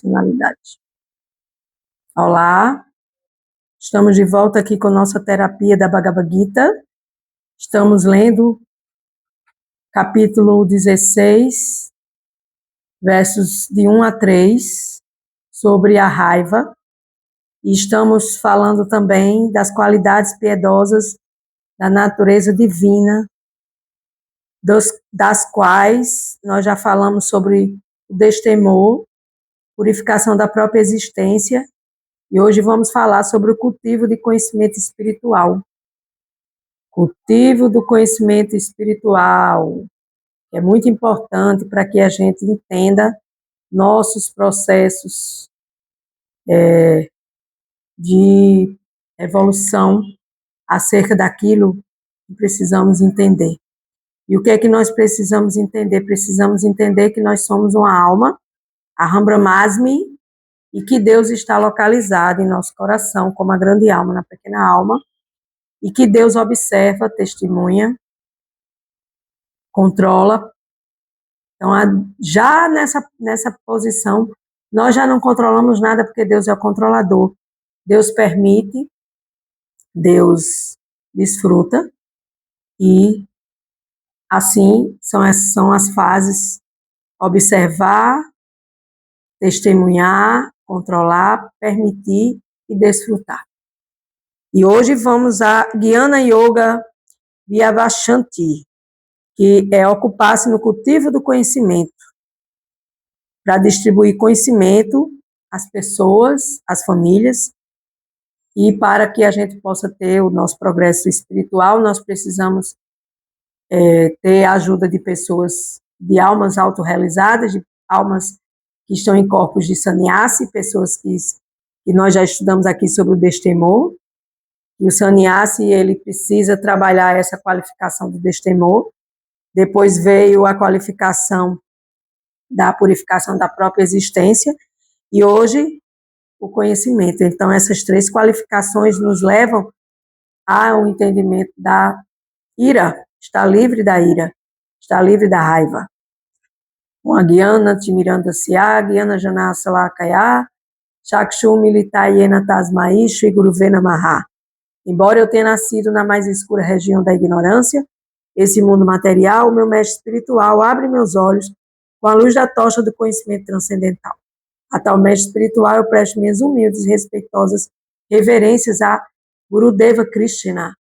Finalidade. Olá, estamos de volta aqui com nossa terapia da Bhagavad Gita. Estamos lendo capítulo 16, versos de 1 a 3, sobre a raiva. E estamos falando também das qualidades piedosas da natureza divina, das quais nós já falamos sobre o destemor, purificação da própria existência, e hoje vamos falar sobre o cultivo de conhecimento espiritual. Cultivo do conhecimento espiritual, que é muito importante para que a gente entenda nossos processos de evolução acerca daquilo que precisamos entender. E o que é que nós precisamos entender? Precisamos entender que nós somos uma alma, a Aham Brahmasmi, e que Deus está localizado em nosso coração como a grande alma, na pequena alma, e que Deus observa, testemunha, controla. Então, já nessa posição, nós já não controlamos nada, porque Deus é o controlador. Deus permite, Deus desfruta, e assim são as fases: observar, testemunhar, controlar, permitir e desfrutar. E hoje vamos a Jnana Yoga Vyavashanti, que é ocupar-se no cultivo do conhecimento, para distribuir conhecimento às pessoas, às famílias, e para que a gente possa ter o nosso progresso espiritual, nós precisamos ter a ajuda de pessoas, de almas autorrealizadas, de almas que estão em corpos de sannyasi, pessoas que nós já estudamos aqui sobre o destemor. E o sannyasi, ele precisa trabalhar essa qualificação do destemor. Depois veio a qualificação da purificação da própria existência, e hoje o conhecimento. Então, essas três qualificações nos levam ao entendimento da ira, está livre da ira, está livre da raiva. Com a Gyana Timirandasya, Gyana Janasa Lakaya, Chakshu Militayena Tasmai, Shri Guruvena Maha. Embora eu tenha nascido na mais escura região da ignorância, esse mundo material, meu mestre espiritual abre meus olhos com a luz da tocha do conhecimento transcendental. A tal mestre espiritual eu presto minhas humildes e respeitosas reverências a Gurudeva Krishna,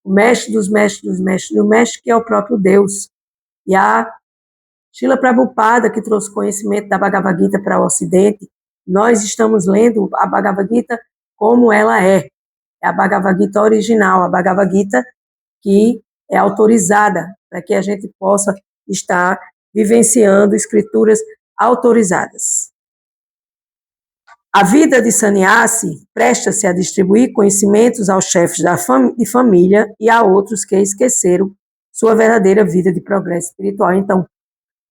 o mestre dos mestres dos mestres, o mestre que é o próprio Deus, e a Srila Prabhupada, que trouxe conhecimento da Bhagavad Gita para o Ocidente. Nós estamos lendo a Bhagavad Gita como ela é a Bhagavad Gita original, a Bhagavad Gita que é autorizada, para que a gente possa estar vivenciando escrituras autorizadas. A vida de sannyasi presta-se a distribuir conhecimentos aos chefes de família e a outros que esqueceram sua verdadeira vida de progresso espiritual. Então,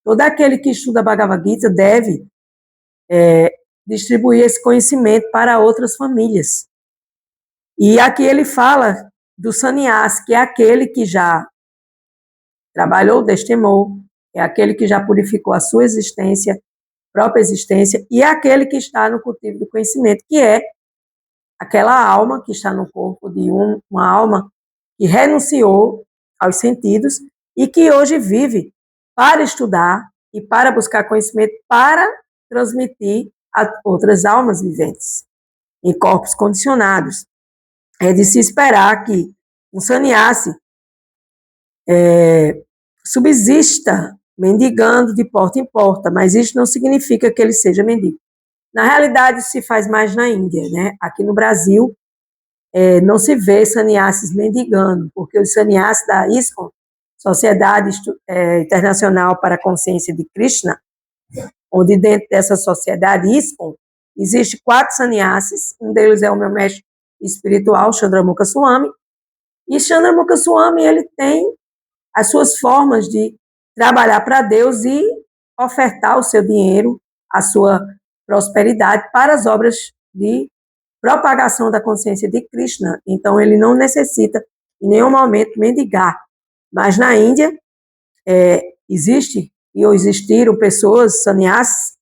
todo aquele que estuda a Bhagavad Gita deve distribuir esse conhecimento para outras famílias. E aqui ele fala do sannyasi, que é aquele que já trabalhou o destemor, é aquele que já purificou a sua existência, própria existência, e é aquele que está no cultivo do conhecimento, que é aquela alma que está no corpo de uma alma que renunciou aos sentidos e que hoje vive para estudar e para buscar conhecimento, para transmitir a outras almas viventes em corpos condicionados. É de se esperar que um sannyasi subsista mendigando de porta em porta, mas isso não significa que ele seja mendigo. Na realidade, isso se faz mais na Índia, né? Aqui no Brasil, não se vê sannyasis mendigando, porque os sannyasis da ISKCON, Sociedade Internacional para a Consciência de Krishna, onde dentro dessa sociedade ISKCON, existe 4 sannyasis, um deles é o meu mestre espiritual, Chandramukha Swami, e Chandramukha Swami, ele tem as suas formas de trabalhar para Deus e ofertar o seu dinheiro, a sua prosperidade para as obras de propagação da consciência de Krishna. Então, ele não necessita, em nenhum momento, mendigar. Mas na Índia, existiram pessoas, sannyasis,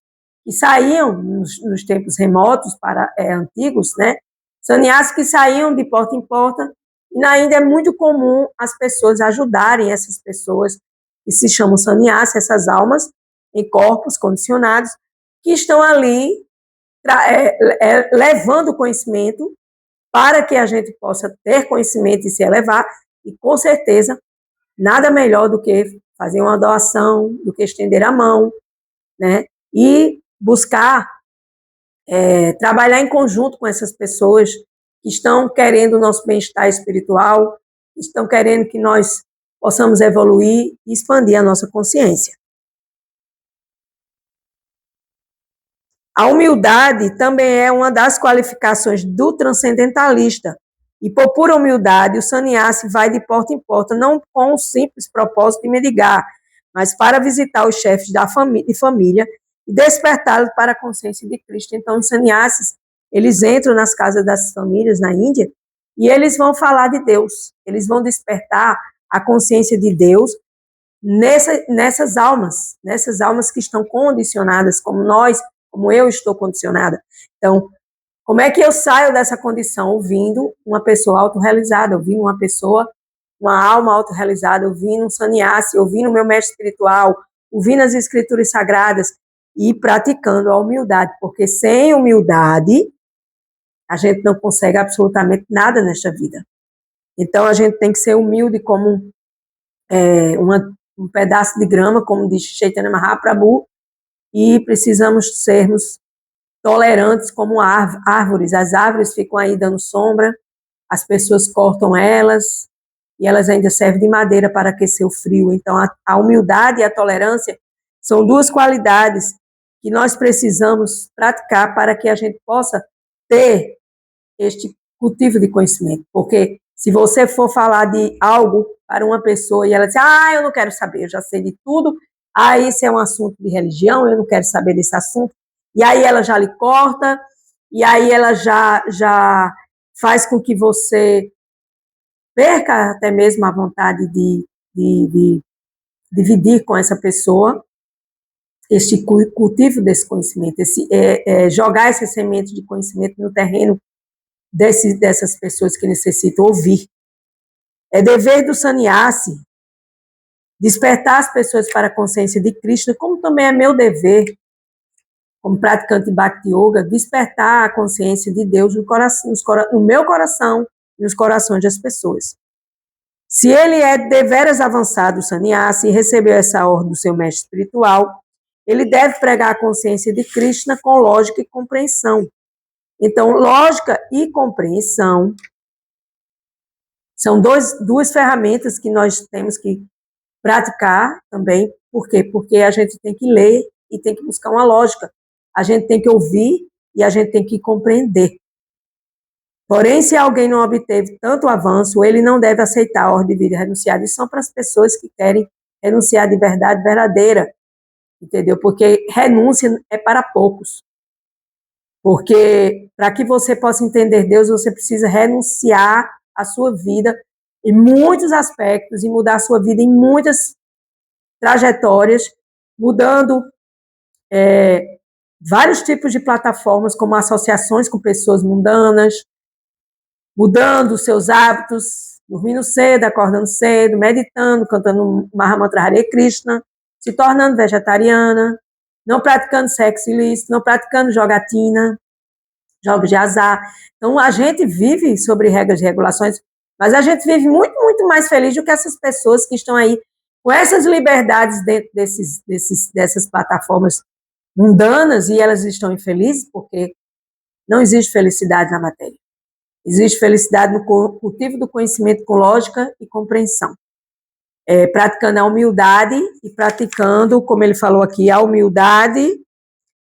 que saíam nos tempos remotos, antigos, né? Sannyasins que saíam de porta em porta, e ainda é muito comum as pessoas ajudarem essas pessoas que se chamam sannyasins, essas almas em corpos condicionados, que estão ali levando conhecimento para que a gente possa ter conhecimento e se elevar, e com certeza, nada melhor do que fazer uma doação, do que estender a mão, né? E buscar trabalhar em conjunto com essas pessoas que estão querendo o nosso bem-estar espiritual, estão querendo que nós possamos evoluir e expandir a nossa consciência. A humildade também é uma das qualificações do transcendentalista. E por pura humildade, o sannyasi vai de porta em porta, não com o simples propósito de mendigar, mas para visitar os chefes de família e despertá-los para a consciência de Cristo. Então, os sannyasis, eles entram nas casas das famílias na Índia e eles vão falar de Deus. Eles vão despertar a consciência de Deus nessas almas que estão condicionadas, como eu estou condicionada. Então, como é que eu saio dessa condição? Ouvindo uma pessoa autorrealizada, ouvindo uma alma autorrealizada, ouvindo um sannyasi, ouvindo o meu mestre espiritual, ouvindo as escrituras sagradas e praticando a humildade, porque sem humildade a gente não consegue absolutamente nada nesta vida. Então, a gente tem que ser humilde como um pedaço de grama, como diz Chaitanya Mahaprabhu, e precisamos sermos tolerantes como árvores. As árvores ficam aí dando sombra, as pessoas cortam elas, e elas ainda servem de madeira para aquecer o frio. Então, a humildade e a tolerância são duas qualidades que nós precisamos praticar para que a gente possa ter este cultivo de conhecimento. Porque se você for falar de algo para uma pessoa e ela diz, eu não quero saber, eu já sei de tudo, esse é um assunto de religião, eu não quero saber desse assunto, e aí ela já lhe corta, e aí ela já faz com que você perca até mesmo a vontade de dividir com essa pessoa este cultivo desse conhecimento, jogar essa semente de conhecimento no terreno dessas pessoas que necessitam ouvir. É dever do sannyasi despertar as pessoas para a consciência de Krishna, como também é meu dever, como praticante de Bhakti Yoga, despertar a consciência de Deus no meu coração e nos corações das pessoas. Se ele é deveras avançado, o sannyasi, e recebeu essa ordem do seu mestre espiritual, ele deve pregar a consciência de Krishna com lógica e compreensão. Então, lógica e compreensão são duas ferramentas que nós temos que praticar também. Por quê? Porque a gente tem que ler e tem que buscar uma lógica. A gente tem que ouvir e a gente tem que compreender. Porém, se alguém não obteve tanto avanço, ele não deve aceitar a ordem de vida renunciada. Isso são para as pessoas que querem renunciar de verdade verdadeira, entendeu? Porque renúncia é para poucos. Porque para que você possa entender Deus, você precisa renunciar à sua vida em muitos aspectos e mudar a sua vida em muitas trajetórias, mudando vários tipos de plataformas, como associações com pessoas mundanas, mudando seus hábitos, dormindo cedo, acordando cedo, meditando, cantando Mahamantra Hare Krishna, se tornando vegetariana, não praticando sexo ilícito, não praticando jogatina, jogos de azar. Então, a gente vive sobre regras e regulações, mas a gente vive muito, muito mais feliz do que essas pessoas que estão aí com essas liberdades dentro dessas plataformas mundanas, e elas estão infelizes porque não existe felicidade na matéria. Existe felicidade no cultivo do conhecimento com lógica e compreensão. Praticando a humildade e praticando, como ele falou aqui, a humildade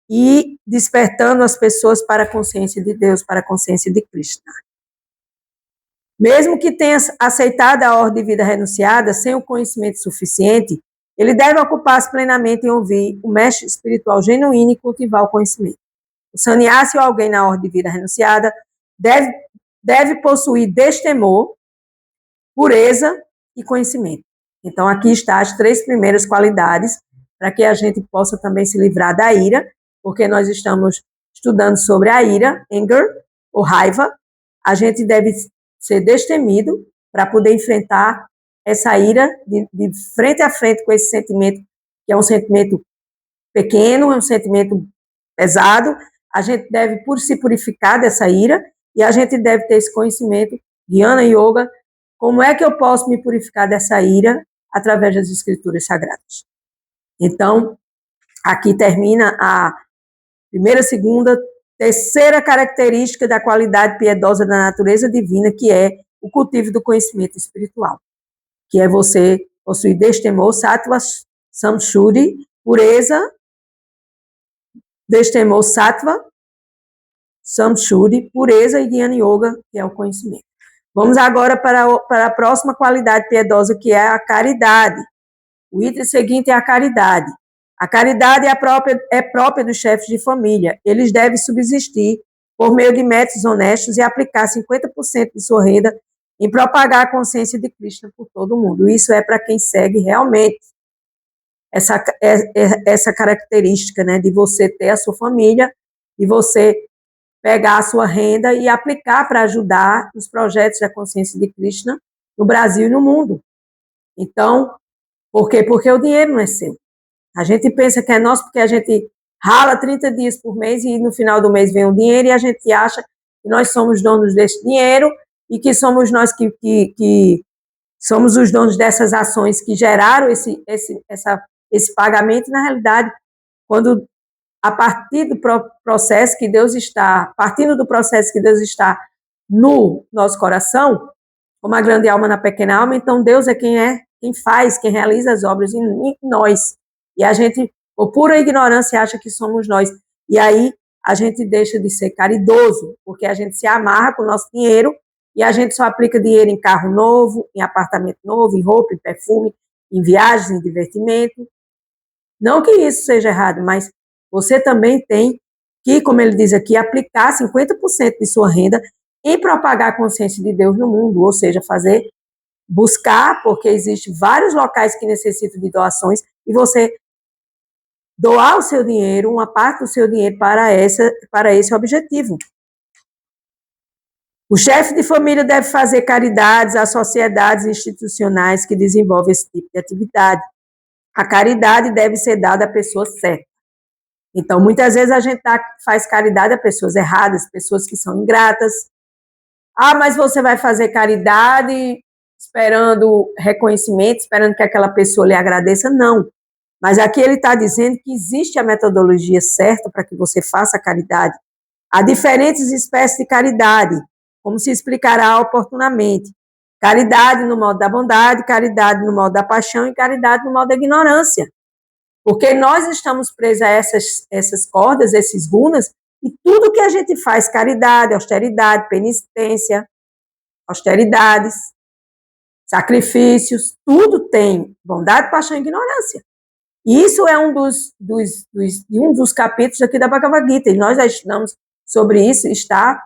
e despertando as pessoas para a consciência de Deus, para a consciência de Krishna. Mesmo que tenha aceitado a ordem de vida renunciada, sem o conhecimento suficiente, ele deve ocupar-se plenamente em ouvir o mestre espiritual genuíno e cultivar o conhecimento. O sannyasi ou alguém na ordem de vida renunciada deve possuir destemor, pureza e conhecimento. Então, aqui está as 3 primeiras qualidades para que a gente possa também se livrar da ira, porque nós estamos estudando sobre a ira, anger, ou raiva. A gente deve ser destemido para poder enfrentar essa ira de frente a frente com esse sentimento, que é um sentimento pequeno, é um sentimento pesado. A gente deve se purificar dessa ira e a gente deve ter esse conhecimento, Jnana Yoga, como é que eu posso me purificar dessa ira através das escrituras sagradas. Então, aqui termina a primeira, segunda, terceira característica da qualidade piedosa da natureza divina, que é o cultivo do conhecimento espiritual, que é você possuir destemor, sattva, samshuddhi, pureza, destemor, sattva, samshuddhi, pureza e Jnana Yoga, que é o conhecimento. Vamos agora para a próxima qualidade piedosa, que é a caridade. O item seguinte é a caridade. A caridade é própria dos chefes de família. Eles devem subsistir por meio de métodos honestos e aplicar 50% de sua renda em propagar a consciência de Krishna por todo o mundo. Isso é para quem segue realmente essa característica, né, de você ter a sua família e você pegar a sua renda e aplicar para ajudar nos projetos da consciência de Krishna no Brasil e no mundo. Então, por quê? Porque o dinheiro não é seu. A gente pensa que é nosso porque a gente rala 30 dias por mês e no final do mês vem o dinheiro e a gente acha que nós somos donos desse dinheiro e que somos nós que somos os donos dessas ações que geraram esse pagamento. Na realidade, quando a partir do processo que Deus está, partindo do processo que Deus está no nosso coração, como a grande alma na pequena alma, então Deus é quem faz, quem realiza as obras em nós. E a gente, por pura ignorância, acha que somos nós. E aí a gente deixa de ser caridoso, porque a gente se amarra com o nosso dinheiro e a gente só aplica dinheiro em carro novo, em apartamento novo, em roupa, em perfume, em viagens, em divertimento. Não que isso seja errado, mas você também tem que, como ele diz aqui, aplicar 50% de sua renda em propagar a consciência de Deus no mundo, ou seja, buscar, porque existem vários locais que necessitam de doações, e você doar o seu dinheiro, uma parte do seu dinheiro para esse objetivo. O chefe de família deve fazer caridades às sociedades institucionais que desenvolvem esse tipo de atividade. A caridade deve ser dada à pessoa certa. Então, muitas vezes a gente faz caridade a pessoas erradas, pessoas que são ingratas. Ah, mas você vai fazer caridade esperando reconhecimento, esperando que aquela pessoa lhe agradeça? Não. Mas aqui ele está dizendo que existe a metodologia certa para que você faça caridade. Há diferentes espécies de caridade, como se explicará oportunamente. Caridade no modo da bondade, caridade no modo da paixão e caridade no modo da ignorância. Porque nós estamos presos a essas cordas, esses gunas, e tudo que a gente faz, caridade, austeridade, penitência, austeridades, sacrifícios, tudo tem bondade, paixão e ignorância. E isso é um dos capítulos aqui da Bhagavad Gita, e nós já estudamos sobre isso, está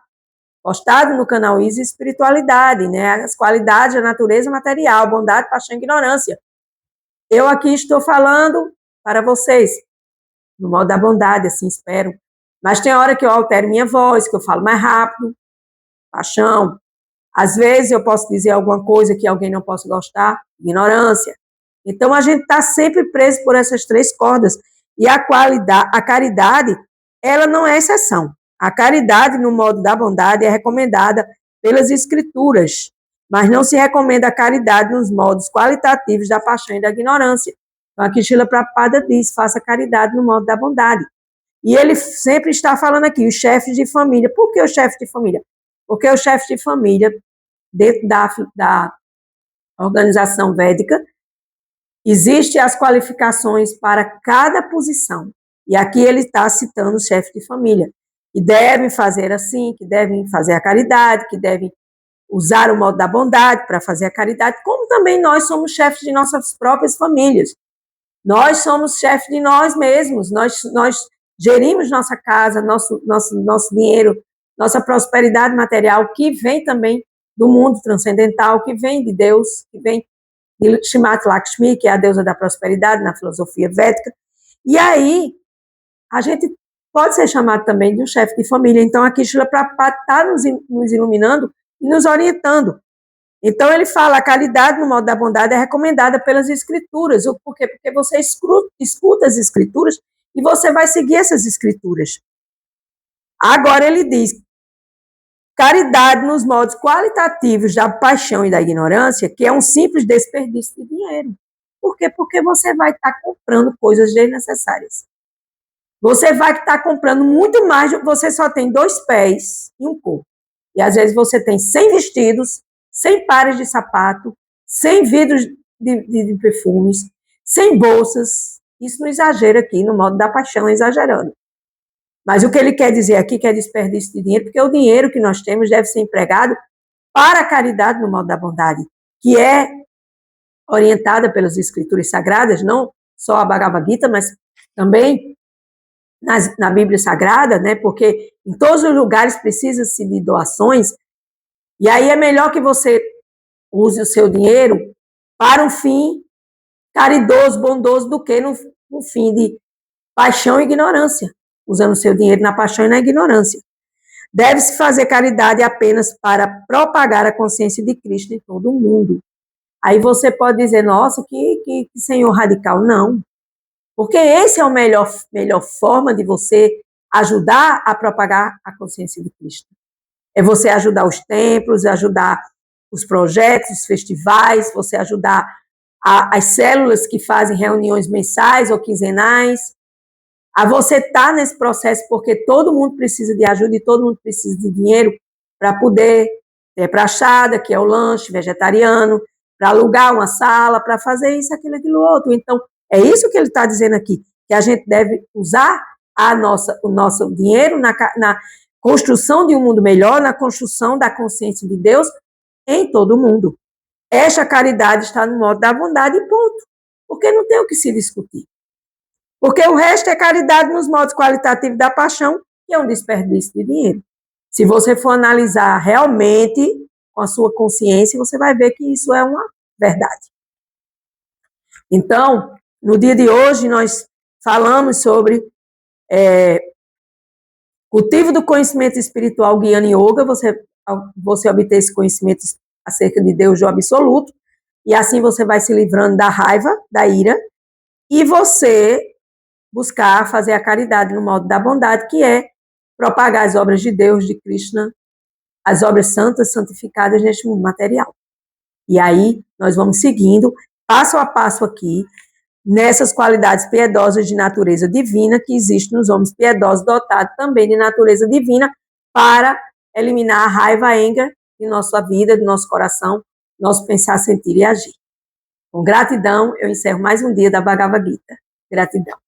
postado no canal Easy Espiritualidade, né? As qualidades da natureza material, bondade, paixão e ignorância. Eu aqui estou falando para vocês, no modo da bondade, assim espero. Mas tem hora que eu altero minha voz, que eu falo mais rápido, paixão. Às vezes eu posso dizer alguma coisa que alguém não possa gostar, ignorância. Então a gente está sempre preso por essas três cordas. E a caridade, ela não é exceção. A caridade, no modo da bondade, é recomendada pelas escrituras, mas não se recomenda a caridade nos modos qualitativos da paixão e da ignorância. Então, aqui Srila Prabhupada diz, faça caridade no modo da bondade. E ele sempre está falando aqui, os chefes de família. Por que o chefe de família? Porque o chefe de família, dentro da organização védica, existem as qualificações para cada posição. E aqui ele está citando o chefe de família, que devem fazer assim, que devem fazer a caridade, que devem usar o modo da bondade para fazer a caridade, como também nós somos chefes de nossas próprias famílias. Nós somos chefes de nós mesmos, nós gerimos nossa casa, nosso dinheiro, nossa prosperidade material, que vem também do mundo transcendental, que vem de Deus, que vem de Shrimati Lakshmi, que é a deusa da prosperidade na filosofia védica. E aí, a gente pode ser chamado também de um chefe de família. Então, aqui Shila Prabhupada está nos iluminando e nos orientando. Então, ele fala, a caridade no modo da bondade é recomendada pelas escrituras. Por quê? Porque você escuta as escrituras e você vai seguir essas escrituras. Agora, ele diz, caridade nos modos qualitativos da paixão e da ignorância, que é um simples desperdício de dinheiro. Por quê? Porque você vai estar comprando coisas desnecessárias. Você vai estar comprando muito mais, você só tem 2 pés e um corpo. E às vezes você tem 100 vestidos, 100 pares de sapato, 100 vidros de perfumes, 100 bolsas. Isso não exagera aqui, no modo da paixão, exagerando. Mas o que ele quer dizer aqui que é desperdício de dinheiro, porque o dinheiro que nós temos deve ser empregado para a caridade no modo da bondade, que é orientada pelas escrituras sagradas, não só a Bhagavad Gita, mas também na Bíblia Sagrada, né? Porque em todos os lugares precisa-se de doações, e aí é melhor que você use o seu dinheiro para um fim caridoso, bondoso, do que no fim de paixão e ignorância, usando o seu dinheiro na paixão e na ignorância. Deve-se fazer caridade apenas para propagar a consciência de Cristo em todo o mundo. Aí você pode dizer, nossa, que senhor radical. Não, porque esse é a melhor forma de você ajudar a propagar a consciência de Cristo. É você ajudar os templos, ajudar os projetos, os festivais, você ajudar as células que fazem reuniões mensais ou quinzenais, a você estar nesse processo, porque todo mundo precisa de ajuda e todo mundo precisa de dinheiro para poder ter prachada, que é o lanche vegetariano, para alugar uma sala, para fazer isso, aquilo, aquilo outro. Então, é isso que ele está dizendo aqui, que a gente deve usar o nosso dinheiro na construção de um mundo melhor, na construção da consciência de Deus em todo o mundo. Esta caridade está no modo da bondade e ponto. Porque não tem o que se discutir. Porque o resto é caridade nos modos qualitativos da paixão, que é um desperdício de dinheiro. Se você for analisar realmente com a sua consciência, você vai ver que isso é uma verdade. Então, no dia de hoje, nós falamos sobre cultivo do conhecimento espiritual Guiana Yoga, você obter esse conhecimento acerca de Deus, o absoluto, e assim você vai se livrando da raiva, da ira, e você buscar fazer a caridade no modo da bondade, que é propagar as obras de Deus, de Krishna, as obras santas, santificadas neste mundo material. E aí nós vamos seguindo, passo a passo aqui, nessas qualidades piedosas de natureza divina que existem nos homens piedosos, dotados também de natureza divina, para eliminar a raiva, a anger de nossa vida, do nosso coração, nosso pensar, sentir e agir. Com gratidão, eu encerro mais um dia da Bhagavad Gita. Gratidão.